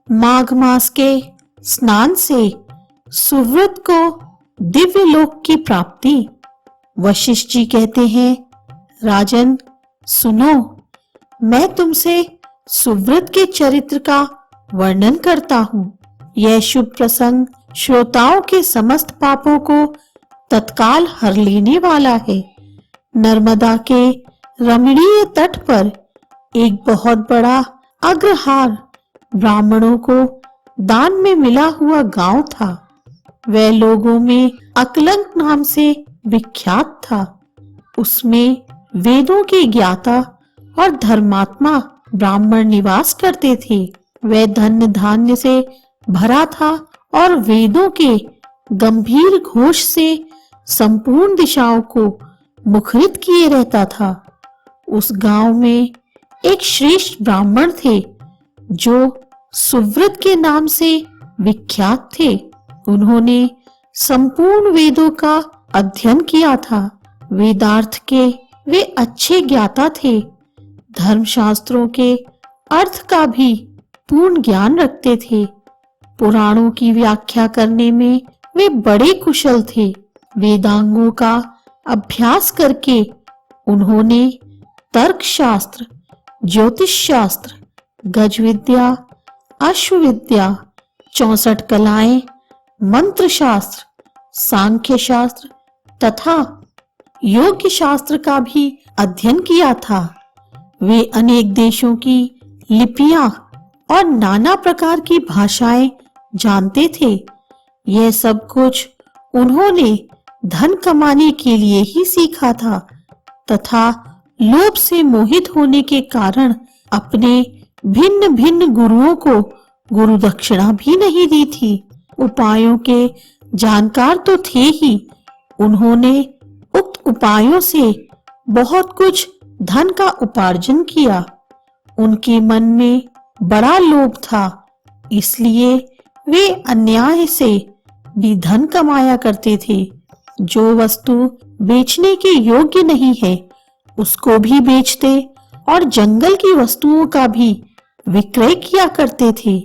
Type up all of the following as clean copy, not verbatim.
माघ मास के स्नान से सुव्रत को दिव्य लोक की प्राप्ति। वशिष्ठ जी कहते हैं, राजन सुनो, मैं तुमसे सुव्रत के चरित्र का वर्णन करता हूँ। यह शुभ प्रसंग श्रोताओं के समस्त पापों को तत्काल हर लेने वाला है। नर्मदा के रमणीय तट पर एक बहुत बड़ा अग्रहार ब्राह्मणों को दान में मिला हुआ गांव था। वह लोगों में अकलंक नाम से विख्यात था। उसमें वेदों के ज्ञाता और धर्मात्मा ब्राह्मण निवास करते थे। वह धन धान्य से भरा था और वेदों के गंभीर घोष से संपूर्ण दिशाओं को मुखरित किए रहता था। उस गांव में एक श्रेष्ठ ब्राह्मण थे जो सुव्रत के नाम से विख्यात थे। उन्होंने संपूर्ण वेदों का अध्ययन किया था। वेदार्थ के वे अच्छे ज्ञाता थे। धर्मशास्त्रों के अर्थ का भी पूर्ण ज्ञान रखते थे। पुराणों की व्याख्या करने में वे बड़े कुशल थे। वेदांगों का अभ्यास करके उन्होंने तर्कशास्त्र, ज्योतिष शास्त्र, गज विद्या, अश्व विद्या, 64 कलाएं, मंत्र शास्त्र, सांख्य शास्त्र तथा योग्य शास्त्र का भी अध्ययन किया था। वे अनेक देशों की लिपियां और नाना प्रकार की भाषाएं जानते थे। यह सब कुछ उन्होंने धन कमाने के लिए ही सीखा था तथा लोभ से मोहित होने के कारण अपने भिन्न भिन्न गुरुओं को गुरु दक्षिणा भी नहीं दी थी। उपायों के जानकार तो थे ही। उन्होंने उक्त उपायों से बहुत कुछ धन का उपार्जन किया। उनके मन में बड़ा लोभ था, इसलिए वे अन्याय से भी धन कमाया करते थे। जो वस्तु बेचने के योग्य नहीं है उसको भी बेचते और जंगल की वस्तुओं का भी विक्रय किया करते थे।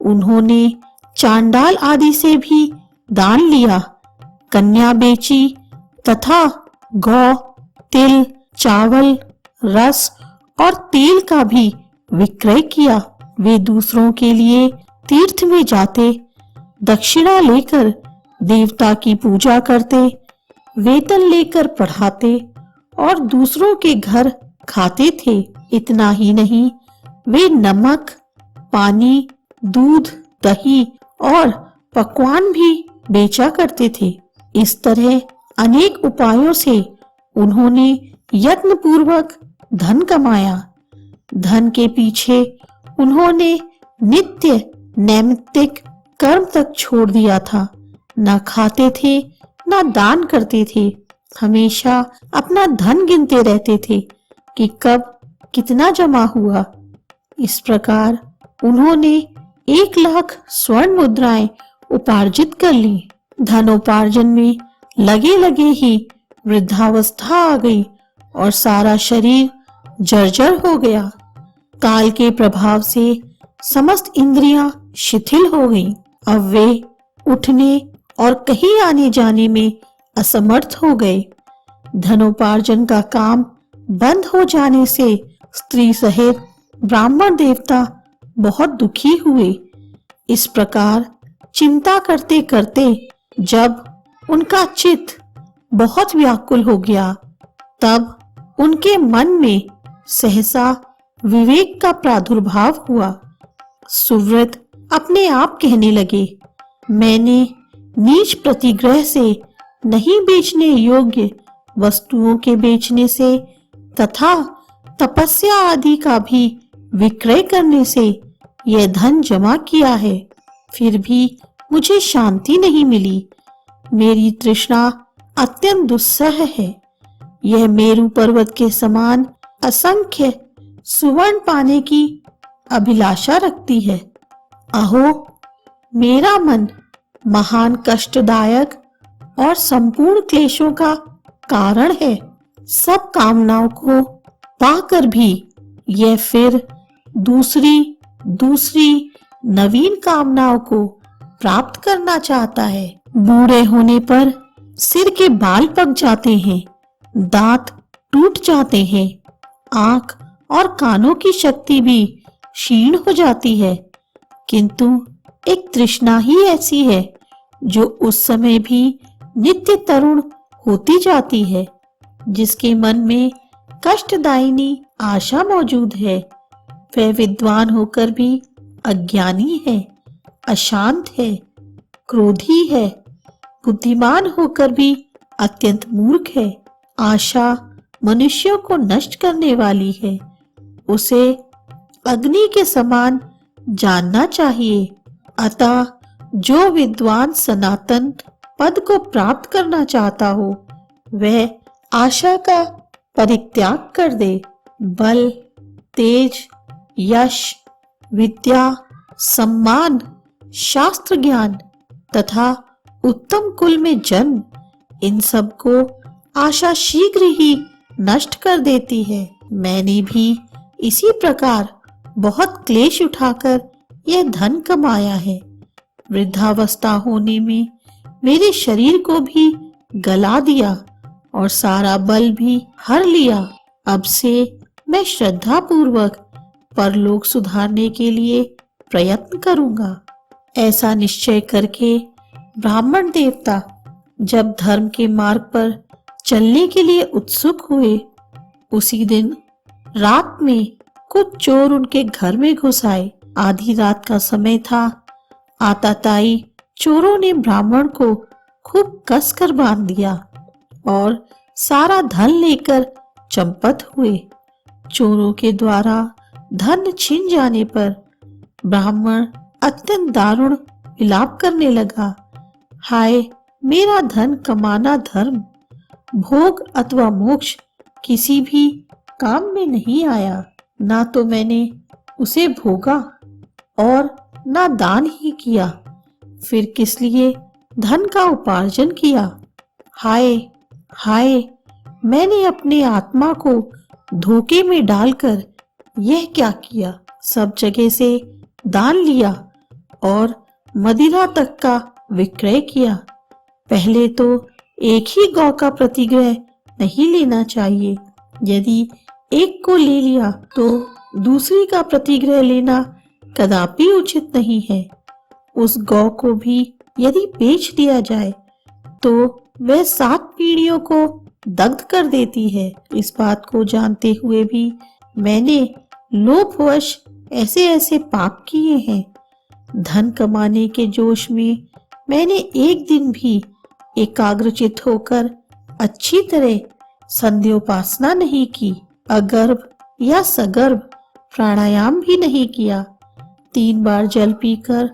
उन्होंने चांडाल आदि से भी दान लिया, कन्या बेची तथा गौ, तिल, चावल, रस और तेल का भी विक्रय किया। वे दूसरों के लिए तीर्थ में जाते, दक्षिणा लेकर देवता की पूजा करते, वेतन लेकर पढ़ाते और दूसरों के घर खाते थे। इतना ही नहीं, वे नमक, पानी, दूध, दही और पकवान भी बेचा करते थे। इस तरह अनेक उपायों से उन्होंने यत्न पूर्वक धन कमाया। धन के पीछे उन्होंने नित्य नैमित्तिक कर्म तक छोड़ दिया था। न खाते थे न दान करते थे। हमेशा अपना धन गिनते रहते थे कि कब कितना जमा हुआ। इस प्रकार उन्होंने 1,00,000 स्वर्ण मुद्राएं उपार्जित कर ली। धनोपार्जन में लगे लगे ही वृद्धावस्था आ गई और सारा शरीर जर्जर हो गया। काल के प्रभाव से समस्त इंद्रियां शिथिल हो गईं। अब वे उठने और कहीं आने जाने में असमर्थ हो गए। धनोपार्जन का काम बंद हो जाने से स्त्री सहित ब्राह्मण देवता बहुत दुखी हुए। इस प्रकार चिंता करते करते जब उनका चित्त बहुत व्याकुल हो गया, तब उनके मन में सहसा विवेक का प्रादुर्भाव हुआ। सुव्रत अपने आप कहने लगे, मैंने नीच प्रतिग्रह से नहीं बेचने योग्य वस्तुओं के बेचने से तथा तपस्या आदि का भी विक्रय करने से यह धन जमा किया है, फिर भी मुझे शांति नहीं मिली। मेरी तृष्णा अत्यंत दुस्सह है। यह मेरु पर्वत के समान असंख्य सुवर्ण पाने की अभिलाषा रखती है। अहो, मेरा मन महान कष्टदायक और संपूर्ण क्लेशों का कारण है। सब कामनाओं को पाकर भी यह फिर दूसरी नवीन कामनाओं को प्राप्त करना चाहता है। बूढ़े होने पर सिर के बाल पक जाते हैं, दांत टूट जाते हैं, आंख और कानों की शक्ति भी क्षीण हो जाती है, किंतु एक तृष्णा ही ऐसी है जो उस समय भी नित्य तरुण होती जाती है, जिसके मन में कष्टदायिनी आशा मौजूद है। वह विद्वान होकर भी अज्ञानी है, अशांत है, क्रोधी है, बुद्धिमान होकर भी अत्यंत मूर्ख है। आशा मनुष्यों को नष्ट करने वाली है। उसे अग्नि के समान जानना चाहिए। अतः जो विद्वान सनातन पद को प्राप्त करना चाहता हो, वह आशा का परित्याग कर दे। बल, तेज, यश, विद्या, सम्मान, शास्त्र ज्ञान तथा उत्तम कुल में जन्म, इन सब को आशा शीघ्र ही नष्ट कर देती है। मैंने भी इसी प्रकार बहुत क्लेश उठाकर यह धन कमाया है। वृद्धावस्था होने में मेरे शरीर को भी गला दिया और सारा बल भी हर लिया। अब से मैं श्रद्धा पूर्वक परलोक सुधारने के लिए प्रयत्न करूंगा। ऐसा निश्चय करके ब्राह्मण देवता जब धर्म के मार्ग पर चलने के लिए उत्सुक हुए, उसी दिन रात में कुछ चोर उनके घर में घुस आए। आधी रात का समय था। आताताई चोरों ने ब्राह्मण को खूब कसकर बांध दिया और सारा धन लेकर चंपत हुए। चोरों के द्वारा धन छिन जाने पर ब्राह्मण अत्यंत दारुण विलाप करने लगा। हाय, मेरा धन कमाना धर्म, भोग अथवा मोक्ष किसी भी काम में नहीं आया। ना तो मैंने उसे भोगा और ना दान ही किया, फिर किस लिए धन का उपार्जन किया। हाय हाय, मैंने अपने आत्मा को धोखे में डालकर यह क्या किया। सब जगह से दान लिया और मदिरा तक का विक्रय किया। पहले तो एक ही गौ का प्रतिग्रह नहीं लेना चाहिए। यदि एक को ले लिया तो दूसरी का प्रतिग्रह लेना कदापि उचित नहीं है। उस गौ को भी यदि बेच दिया जाए तो वह 7 पीढ़ियों को दग्ध कर देती है। इस बात को जानते हुए भी मैंने लोभवश ऐसे ऐसे पाप किए हैं। धन कमाने के जोश में मैंने एक दिन भी एकाग्रचित होकर अच्छी तरह संध्योपासना नहीं की, अगर्भ या सगर्भ प्राणायाम भी नहीं किया। 3 बार जल पीकर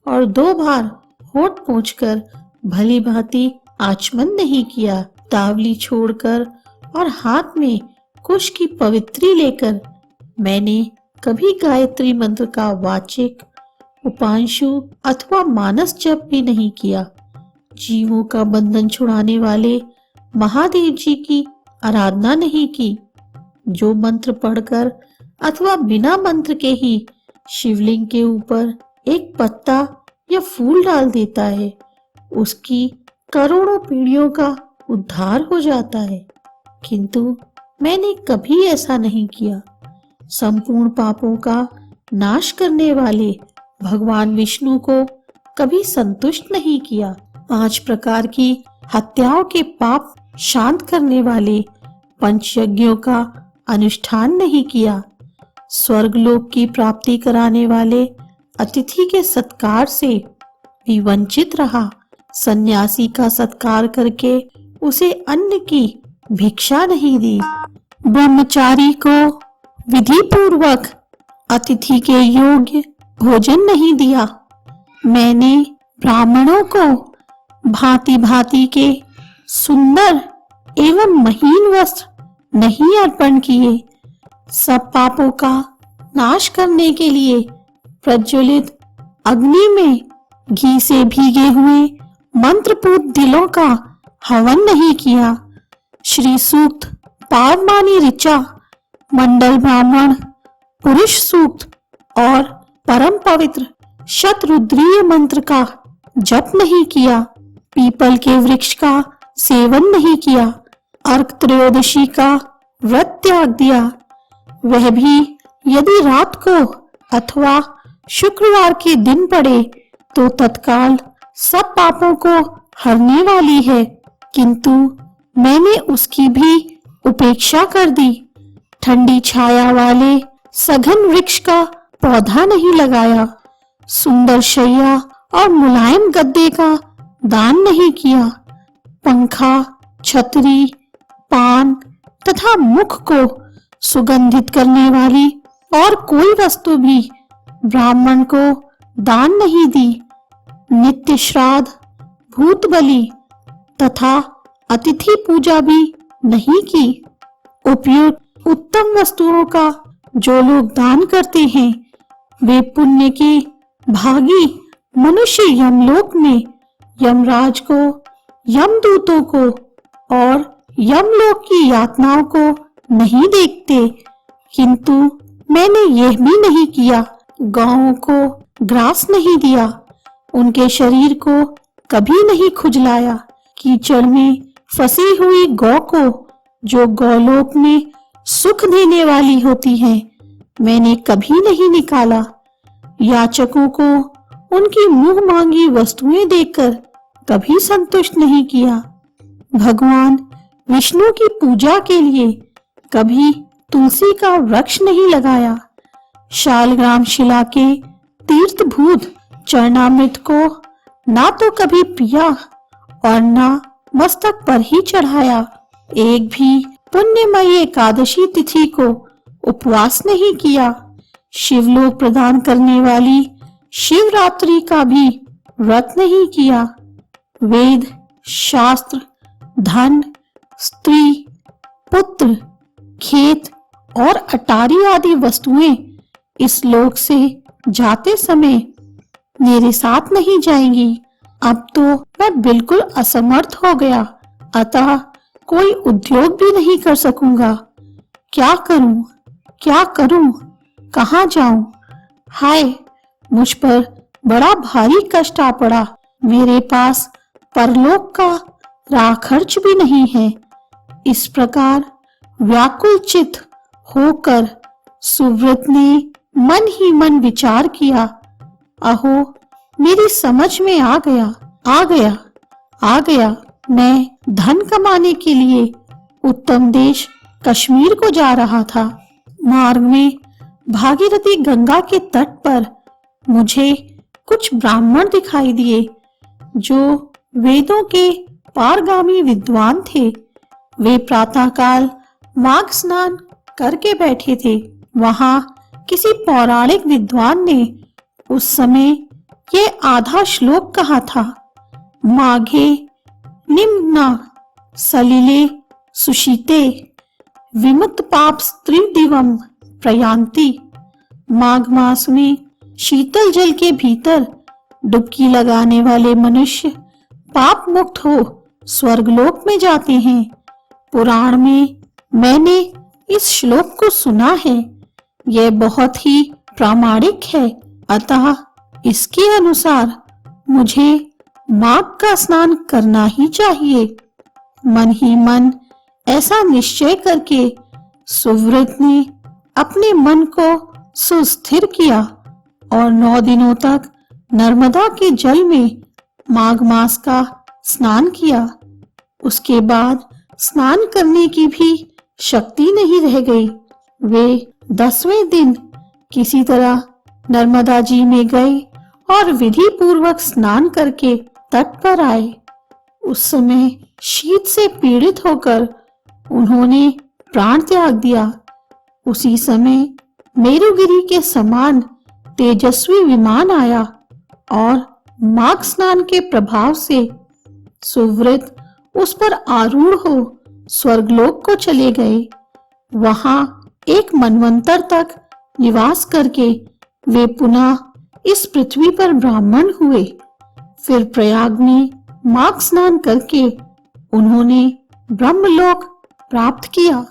और 2 बार होठ पोंछकर भली भांति आचमन नहीं किया। तावली छोड़कर और हाथ में कुश की पवित्री लेकर मैंने कभी गायत्री मंत्र का वाचिक, उपांशु अथवा मानस जप भी नहीं किया। जीवों का बंधन छुड़ाने वाले महादेव जी की आराधना नहीं की। जो मंत्र पढ़कर अथवा बिना मंत्र के ही शिवलिंग के ऊपर एक पत्ता या फूल डाल देता है, उसकी करोड़ों पीढ़ियों का उद्धार हो जाता है। किंतु मैंने कभी ऐसा नहीं किया। संपूर्ण पापों का नाश करने वाले भगवान विष्णु को कभी संतुष्ट नहीं किया। 5 प्रकार की हत्याओं के पाप शांत करने वाले पंचयज्ञों का अनुष्ठान नहीं किया। स्वर्गलोक की प्राप्ति कराने वाले अतिथि के सत्कार से भी वंचित रहा। सन्यासी का सत्कार करके उसे अन्न की भिक्षा नहीं दी। ब्रह्मचारी को विधि पूर्वक अतिथि के योग्य भोजन नहीं दिया। मैंने ब्राह्मणों को भांति भांति के सुंदर एवं महीन वस्त्र नहीं अर्पण किए। सब पापों का नाश करने के लिए प्रज्वलित अग्नि में घी से भीगे हुए मंत्रपूत दिलों का हवन नहीं किया। श्री सूक्त, पावमानी ऋचा, मंडल ब्राह्मण, पुरुष सूक्त और परम पवित्र शतरुद्रीय मंत्र का जप नहीं किया, पीपल के वृक्ष का सेवन नहीं किया, अर्क त्रयोदशी का व्रत त्याग दिया, वह भी यदि रात को अथवा शुक्रवार के दिन पड़े तो तत्काल सब पापों को हरने वाली है, किंतु मैंने उसकी भी उपेक्षा कर दी। ठंडी छाया वाले सघन वृक्ष का पौधा नहीं लगाया, सुंदर शैया और मुलायम गद्दे का दान नहीं किया, पंखा, छतरी, पान तथा मुख को सुगंधित करने वाली और कोई वस्तु भी ब्राह्मण को दान नहीं दी, नित्य श्राद्ध, भूत बलि तथा अतिथि पूजा भी नहीं की। उपयुक्त उत्तम वस्तुओं का जो लोग दान करते हैं वे पुण्य के भागी मनुष्य यमलोक में यमराज को, यमदूतों को और यमलोक की यातनाओं को नहीं देखते, किंतु मैंने यह भी नहीं किया, गौओं को ग्रास नहीं दिया, उनके शरीर को कभी नहीं खुजलाया, कीचड़ में फंसी हुई गौ को जो गौलोक में सुख देने वाली होती है मैंने कभी नहीं निकाला, याचकों को उनकी मुंह मांगी वस्तुएं देकर कभी संतुष्ट नहीं किया, भगवान विष्णु की पूजा के लिए कभी तुलसी का वृक्ष नहीं लगाया, शालग्राम शिला के तीर्थभूत चरणामृत को ना तो कभी पिया और ना मस्तक पर ही चढ़ाया, एक भी पुण्यमयी एकादशी तिथि को उपवास नहीं किया, शिवलोक प्रदान करने वाली शिवरात्रि का भी व्रत नहीं किया, वेद, शास्त्र, धन, स्त्री, पुत्र, खेत और अटारी आदि वस्तुएं इस लोक से जाते समय मेरे साथ नहीं जाएंगी। अब तो मैं बिल्कुल असमर्थ हो गया, अतः कोई उद्योग भी नहीं कर सकूंगा। क्या करूं, क्या करूं, कहाँ जाऊं? हाय, मुझ पर बड़ा भारी कष्ट आ पड़ा। मेरे पास परलोक का राह खर्च भी नहीं है। इस प्रकार व्याकुल चित्त होकर सुव्रत ने मन ही मन विचार किया। अहो, मेरी समझ में आ गया, मैं धन कमाने के लिए उत्तम देश कश्मीर को जा रहा था। मार्ग में भागीरथी गंगा के तट पर मुझे कुछ ब्राह्मण दिखाई दिए जो वेदों के पारगामी विद्वान थे। वे प्रातःकाल माघ स्नान करके बैठे थे। वहां किसी पौराणिक विद्वान ने उस समय ये आधा श्लोक कहा था, माघे निम्ना सलिले सुशीते विमुक्त पाप स्त्री दिवम प्रयांति। माघ मास में शीतल जल के भीतर डुबकी लगाने वाले मनुष्य पाप मुक्त हो स्वर्गलोक में जाते हैं। पुराण में मैंने इस श्लोक को सुना है। यह बहुत ही प्रामाणिक है, अतः इसके अनुसार मुझे माघ का स्नान करना ही चाहिए। मन ही मन ऐसा निश्चय करके सुव्रत ने अपने मन को सुस्थिर किया और 9 दिनों तक नर्मदा के जल में माघ मास का स्नान किया। उसके बाद स्नान करने की भी शक्ति नहीं रह गई। वे 10वें दिन किसी तरह नर्मदा जी में गए और विधि पूर्वक स्नान करके तट पर आए। उस समय शीत से पीड़ित होकर उन्होंने प्राण त्याग दिया। उसी समय मेरुगिरी के समान तेजस्वी विमान आया और माघ स्नान के प्रभाव से सुव्रत उस पर आरूढ़ हो स्वर्गलोक को चले गए। वहां एक मनवंतर तक निवास करके वे पुनः इस पृथ्वी पर ब्राह्मण हुए। फिर प्रयाग में माघ स्नान करके उन्होंने ब्रह्मलोक प्राप्त किया।